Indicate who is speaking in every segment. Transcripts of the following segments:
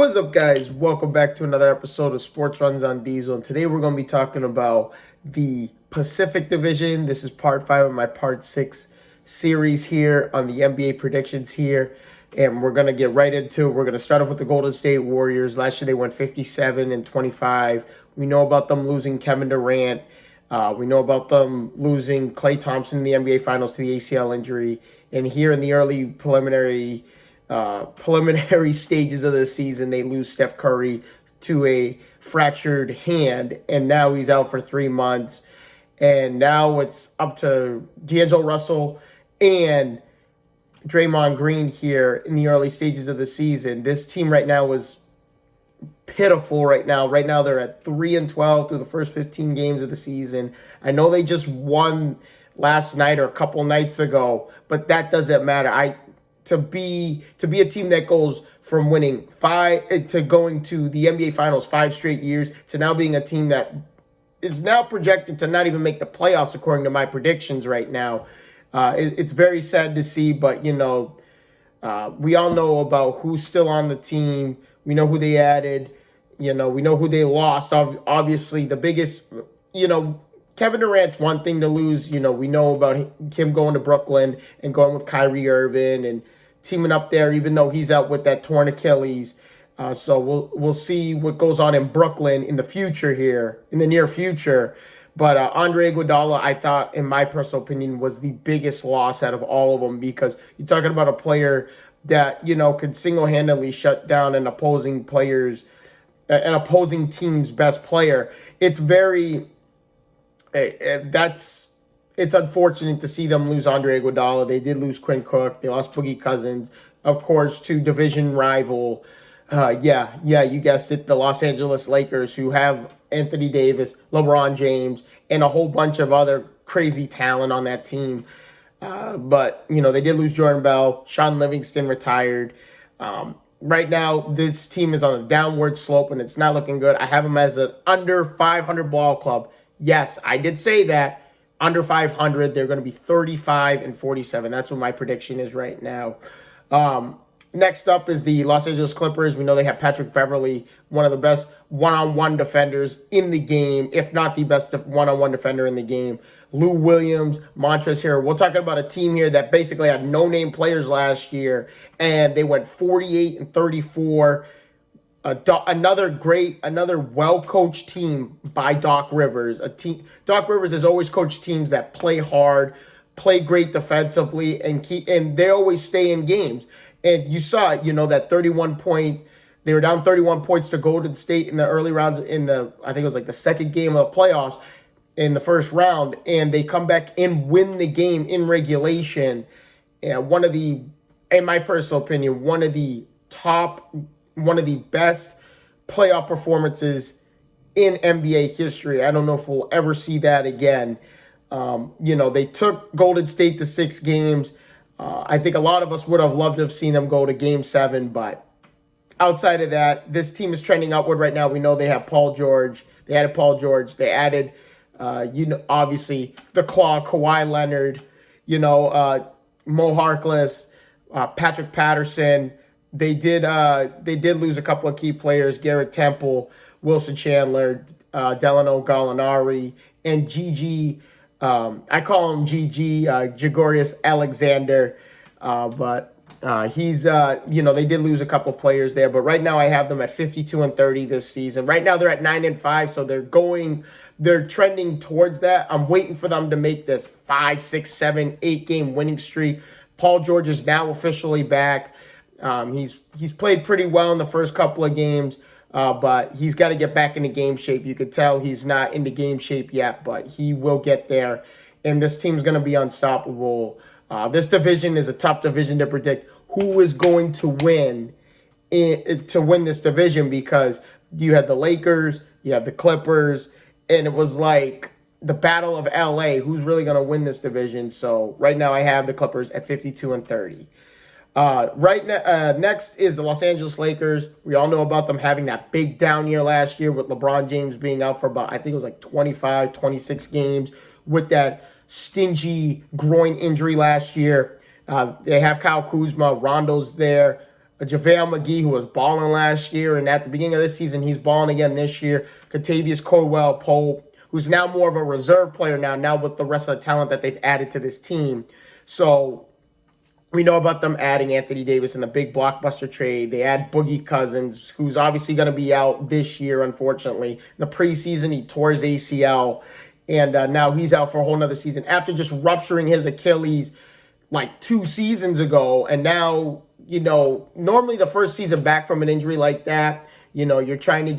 Speaker 1: What's up, guys? Welcome back to another episode of Sports Runs on Diesel. And today we're going to be talking about the Pacific Division. This is part 5 of my part 6 series here on the NBA predictions here. And we're going to get right into it. We're going to start off with the Golden State Warriors. Last year they went 57-25. We know about them losing Kevin Durant. We know about them losing Klay Thompson in the NBA Finals to the ACL injury. And here in the early preliminary stages of the season, they lose Steph Curry to a fractured hand, and now he's out for 3 months. And now it's up to D'Angelo Russell and Draymond Green here in the early stages of the season. This team right now is pitiful right now. Right now they're at 3-12 through the first 15 games of the season. I know they just won last night or a couple nights ago, but that doesn't matter. To be a team that goes from winning 5 to going to the NBA Finals 5 straight years to now being a team that is now projected to not even make the playoffs according to my predictions right now. It's very sad to see, but we all know about who's still on the team. We know who they added. We know who they lost. Obviously, the biggest, Kevin Durant's one thing to lose. We know about him going to Brooklyn and going with Kyrie Irving and teaming up there, even though he's out with that torn Achilles. So we'll see what goes on in Brooklyn in the future here, in the near future. But Andre Iguodala, I thought, in my personal opinion, was the biggest loss out of all of them, because you're talking about a player that, could single-handedly shut down an opposing team's best player. It's unfortunate to see them lose Andre Iguodala. They did lose Quinn Cook. They lost Boogie Cousins, of course, to division rival. You guessed it, the Los Angeles Lakers, who have Anthony Davis, LeBron James, and a whole bunch of other crazy talent on that team. But they did lose Jordan Bell. Sean Livingston retired. Right now, this team is on a downward slope, and it's not looking good. I have them as an under 500 ball club. Yes, I did say that. Under 500, they're going to be 35-47. That's what my prediction is right now. Next up is the Los Angeles Clippers. We know they have Patrick Beverley, one of the best one-on-one defenders in the game, if not the best one-on-one defender in the game. Lou Williams, Montrezl Harrell. We're talking about a team here that basically had no-name players last year, and they went 48-34. Another well-coached team by Doc Rivers. Doc Rivers has always coached teams that play hard, play great defensively, and they always stay in games. And you saw it, that 31-point, they were down 31 points to Golden State in the early rounds I think it was like the second game of the playoffs in the first round, and they come back and win the game in regulation. And in my personal opinion, one of the best playoff performances in NBA history. I don't know if we'll ever see that again. They took Golden State to 6 games. I think a lot of us would have loved to have seen them go to Game 7, but outside of that, this team is trending upward right now. We know they have Paul George. They added Paul George. They added, obviously, the Claw, Kawhi Leonard, Mo Harkless, Patrick Patterson. They did lose a couple of key players: Garrett Temple, Wilson Chandler, Delano Gallinari, and Gigi. I call him Gigi, Gregorius Alexander. But he's they did lose a couple of players there. But right now I have them at 52-30 this season. Right now they're at 9-5, so they're trending towards that. I'm waiting for them to make this 5, 6, 7, 8 game winning streak. Paul George is now officially back. He's played pretty well in the first couple of games, but he's got to get back into game shape. You could tell he's not into game shape yet, but he will get there, and this team's going to be unstoppable. This division is a tough division to predict who is going to win this division, because you had the Lakers, you have the Clippers, and it was like the battle of LA. Who's really going to win this division? So right now I have the Clippers at 52-30. Next is the Los Angeles Lakers. We all know about them having that big down year last year with LeBron James being out for about, I think it was like 25, 26 games with that stingy groin injury last year. They have Kyle Kuzma, Rondo's there. a JaVale McGee, who was balling last year, and at the beginning of this season, he's balling again this year. Kentavious Caldwell-Pope, who's now more of a reserve player now with the rest of the talent that they've added to this team. So we know about them adding Anthony Davis in the big blockbuster trade. They add Boogie Cousins, who's obviously going to be out this year, unfortunately. In the preseason, he tore his ACL, and now he's out for a whole nother season after just rupturing his Achilles like 2 seasons ago. And now, normally the first season back from an injury like that, you're trying to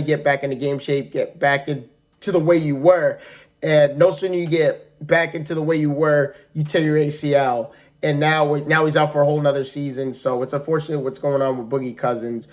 Speaker 1: get back into game shape, get back into the way you were. And no sooner you get back into the way you were, you tear your ACL. And now he's out for a whole nother season. So it's unfortunate what's going on with Boogie Cousins.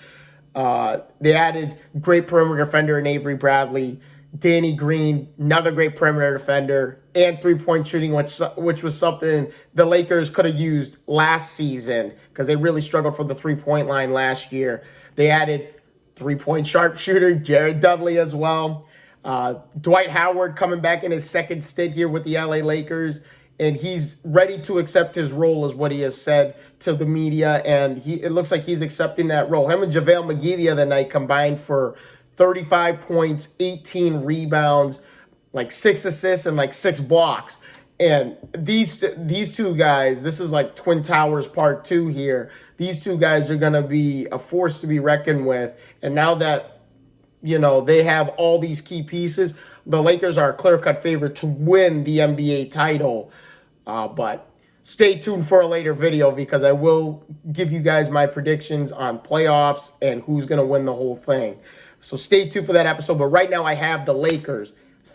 Speaker 1: They added great perimeter defender in Avery Bradley, Danny Green, another great perimeter defender, and three-point shooting, which was something the Lakers could have used last season because they really struggled for the three-point line last year. They added three-point sharpshooter Jared Dudley as well. Dwight Howard coming back in his second stint here with the LA Lakers, and he's ready to accept his role, is what he has said to the media, and it looks like he's accepting that role. Him and JaVale McGee the other night combined for 35 points, 18 rebounds, like 6 assists, and like 6 blocks. And these two guys, this is like Twin Towers Part 2 here. These two guys are going to be a force to be reckoned with. And now that, they have all these key pieces, the Lakers are a clear-cut favorite to win the NBA title. But stay tuned for a later video because I will give you guys my predictions on playoffs and who's going to win the whole thing. So stay tuned for that episode. But right now I have the Lakers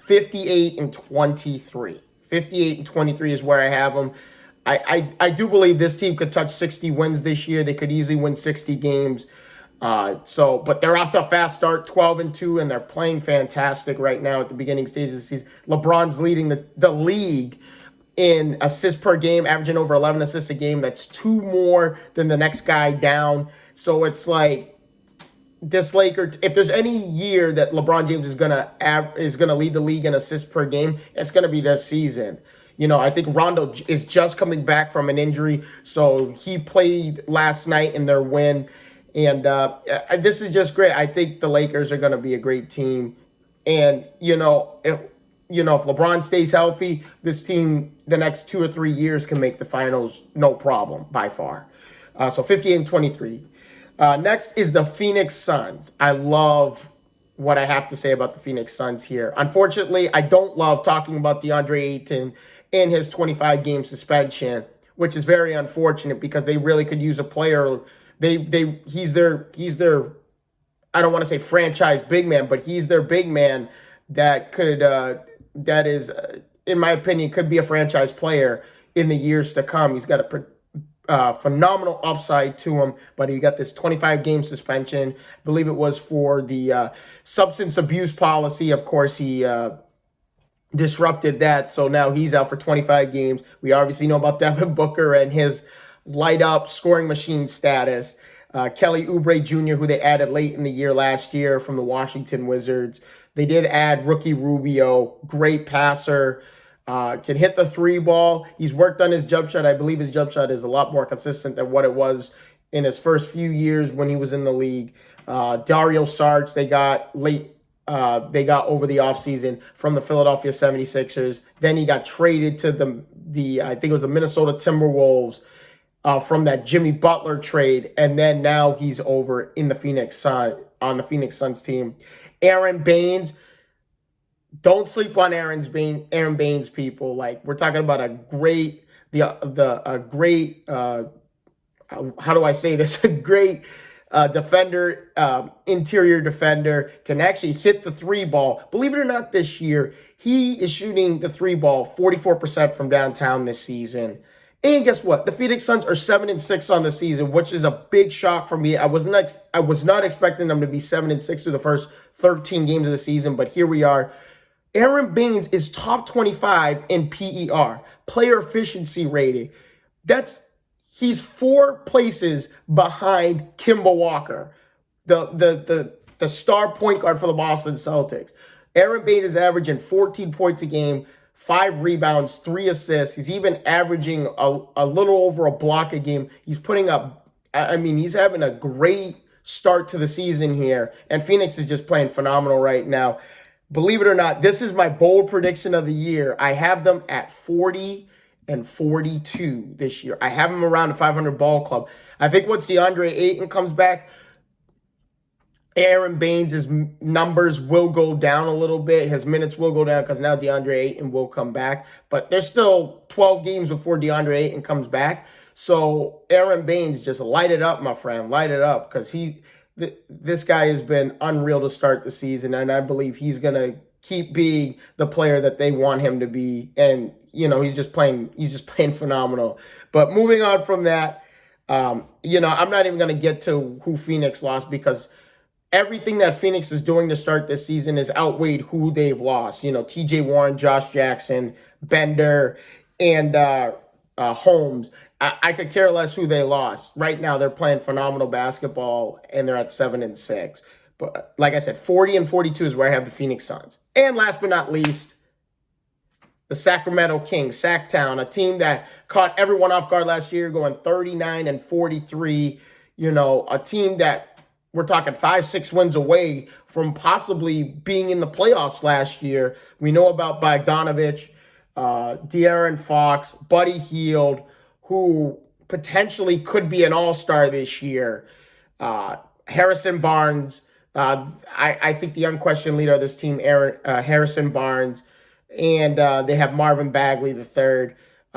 Speaker 1: 58-23. 58-23 is where I have them. I do believe this team could touch 60 wins this year. They could easily win 60 games. But they're off to a fast start, 12-2, and they're playing fantastic right now at the beginning stages of the season. LeBron's leading the league in assists per game, averaging over 11 assists a game. That's 2 more than the next guy down. So it's like this Lakers, if there's any year that LeBron James is gonna lead the league in assists per game, it's gonna be this season. I think Rondo is just coming back from an injury, so he played last night in their win. And this is just great. I think the Lakers are going to be a great team. And, if LeBron stays healthy, this team the next 2 or 3 years can make the finals, no problem, by far. So 58-23. Next is the Phoenix Suns. I love what I have to say about the Phoenix Suns here. Unfortunately, I don't love talking about DeAndre Ayton and his 25-game suspension, which is very unfortunate because they really could use a player. He's their I don't want to say franchise big man, but he's their big man that is in my opinion could be a franchise player in the years to come. He's got a phenomenal upside to him, but he got this 25-game suspension. I believe it was for the substance abuse policy. Of course, he disrupted that, so now he's out for 25 games. We obviously know about Devin Booker and his light-up scoring machine status. Kelly Oubre Jr., who they added late in the year last year from the Washington Wizards. They did add Rookie Rubio, great passer, can hit the 3 ball. He's worked on his jump shot. I believe his jump shot is a lot more consistent than what it was in his first few years when he was in the league. Dario Saric, they got over the offseason from the Philadelphia 76ers. Then he got traded to the I think it was the Minnesota Timberwolves. From that Jimmy Butler trade, and then now he's over in the Phoenix Suns team. Aaron Baines, don't sleep on Aaron Baines, people. Like, we're talking about a great how do I say this? A great defender, interior defender, can actually hit the 3 ball. Believe it or not, this year he is shooting the 3 ball 44% from downtown this season. And guess what? The Phoenix Suns are 7-6 on the season, which is a big shock for me. I was not expecting them to be 7-6 through the first 13 games of the season, but here we are. Aaron Baines is top 25 in PER, player efficiency rating. He's 4 places behind Kemba Walker, the star point guard for the Boston Celtics. Aaron Baines is averaging 14 points a game, 5 rebounds, 3 assists. He's even averaging a little over a block a game. He's putting up I mean, he's having a great start to the season here, and Phoenix is just playing phenomenal right now. Believe it or not, this is my bold prediction of the year. I have them at 40-42 this year. I have them around the 500 ball club. I think once DeAndre Ayton comes back, Aaron Baines' numbers will go down a little bit. His minutes will go down because now DeAndre Ayton will come back. But there's still 12 games before DeAndre Ayton comes back. So Aaron Baines, just light it up, my friend. Light it up, because this guy has been unreal to start the season, and I believe he's going to keep being the player that they want him to be. And, he's just playing phenomenal. But moving on from that, I'm not even going to get to who Phoenix lost, because everything that Phoenix is doing to start this season is outweighed who they've lost. TJ Warren, Josh Jackson, Bender, and Holmes. I could care less who they lost. Right now, they're playing phenomenal basketball, and they're at 7-6. But like I said, 40-42 is where I have the Phoenix Suns. And last but not least, the Sacramento Kings, Sacktown, a team that caught everyone off guard last year, going 39-43. A team that we're talking 5-6 wins away from possibly being in the playoffs last year. We know about Bogdanovich, De'Aaron Fox, Buddy Hield, who potentially could be an all-star this year. Harrison Barnes, I think the unquestioned leader of this team, Harrison Barnes, and they have Marvin Bagley III.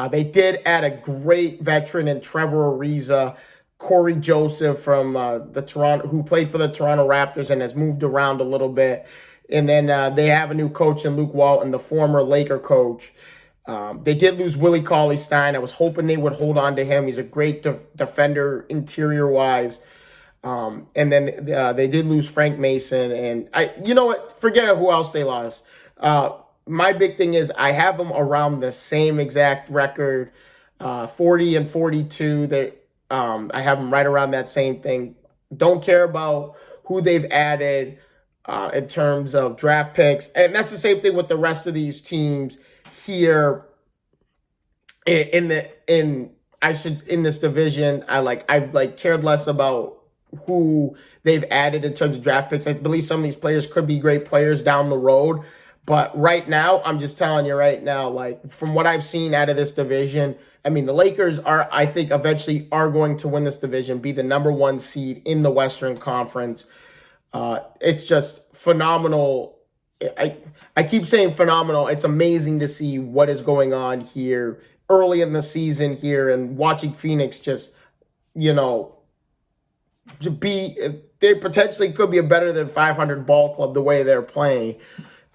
Speaker 1: They did add a great veteran in Trevor Ariza, Corey Joseph from who played for the Toronto Raptors and has moved around a little bit. And then they have a new coach in Luke Walton, the former Laker coach. They did lose Willie Cauley-Stein. I was hoping they would hold on to him. He's a great defender interior-wise. And then they did lose Frank Mason. And you know what? Forget who else they lost. My big thing is I have them around the same exact record, 40-42. I have them right around that same thing. Don't care about who they've added in terms of draft picks. And that's the same thing with the rest of these teams here in this division. I've cared less about who they've added in terms of draft picks. I believe some of these players could be great players down the road. But right now, I'm just telling you right now, from what I've seen out of this division, I mean, the Lakers I think, eventually are going to win this division, be the number 1 seed in the Western Conference. It's just phenomenal. I keep saying phenomenal. It's amazing to see what is going on here early in the season here, and watching Phoenix just, they potentially could be a better than 500 ball club the way they're playing.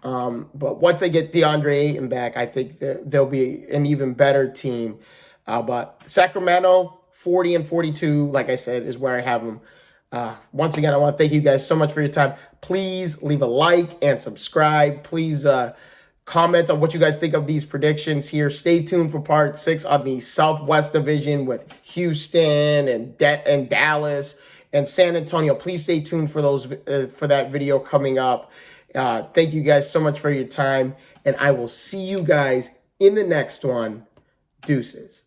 Speaker 1: But once they get DeAndre Ayton back, I think they'll be an even better team. But Sacramento, 40-42, like I said, is where I have them. Once again, I want to thank you guys so much for your time. Please leave a like and subscribe. Please comment on what you guys think of these predictions here. Stay tuned for part 6 on the Southwest Division with Houston and Dallas and San Antonio. Please stay tuned for that video coming up. Thank you guys so much for your time, and I will see you guys in the next one. Deuces.